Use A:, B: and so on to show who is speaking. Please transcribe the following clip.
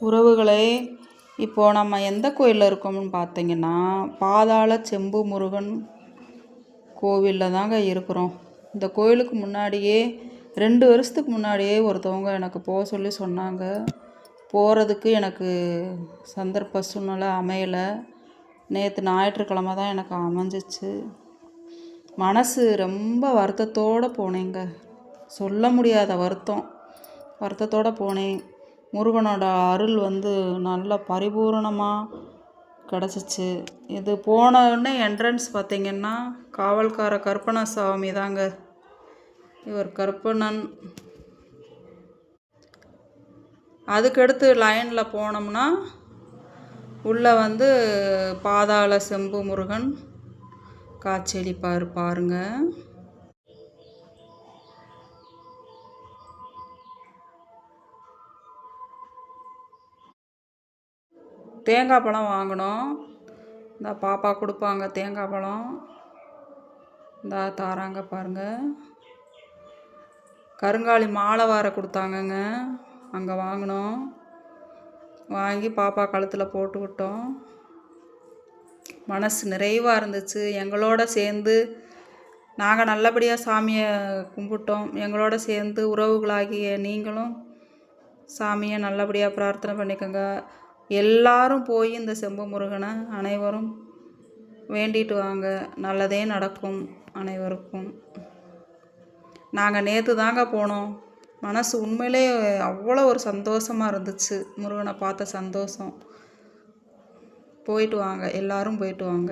A: உறவுகளே, இப்போது நம்ம எந்த கோயிலில் இருக்கோம்னு பார்த்தீங்கன்னா, பாதாள செம்பு முருகன் கோவிலில் தாங்க இருக்கிறோம். இந்த கோயிலுக்கு முன்னாடியே 2 வருஷத்துக்கு முன்னாடியே ஒருத்தவங்க எனக்கு சொல்லி சொன்னாங்க. போகிறதுக்கு எனக்கு சந்தர்ப்ப சூழ்நிலை அமையலை. நேற்று ஞாயிற்றுக்கிழமை தான் எனக்கு அமைஞ்சிச்சு. மனசு ரொம்ப வருத்தத்தோடு போனேங்க. சொல்ல முடியாத வருத்தத்தோடு போனேன். முருகனோட அருள் நல்ல பரிபூரணமாக கிடச்சிச்சு. இது போனோடனே என்ட்ரன்ஸ் பார்த்திங்கன்னா காவல்கார கருப்பணசாமி தாங்க. இவர் கருப்பணன். அதுக்கடுத்து லைனில் போனோம்னா உள்ளே பாதாள செம்பு முருகன் காட்சியளிப்பார் பாருங்க. தேங்காய் பழம் வாங்கினோம். இந்த பாப்பா கொடுப்பாங்க தேங்காய் பழம். இந்த தாராங்க பாருங்கள். கருங்காலி மாலை வார கொடுத்தாங்கங்க. அங்கே வாங்கினோம். வாங்கி பாப்பா கழுத்தில் போட்டுக்கிட்டோம். மனசு நிறைவாக இருந்துச்சு. எங்களோட சேர்ந்து நாங்கள் நல்லபடியாக சாமியை கும்பிட்டோம். எங்களோட சேர்ந்து உறவுகளாகிய நீங்களும் சாமியை நல்லபடியாக பிரார்த்தனை பண்ணிக்கோங்க. எல்லாரும் போய் இந்த செம்பு முருகனை அனைவரும் வேண்டிட்டு வாங்க. நல்லதே நடக்கும் அனைவருக்கும். நாங்கள் நேற்று தாங்க போனோம். மனசு உண்மையிலே அவ்வளோ ஒரு சந்தோஷமாக இருந்துச்சு. முருகனை பார்த்த சந்தோஷம். போயிட்டு வாங்க, எல்லாரும் போயிட்டு வாங்க.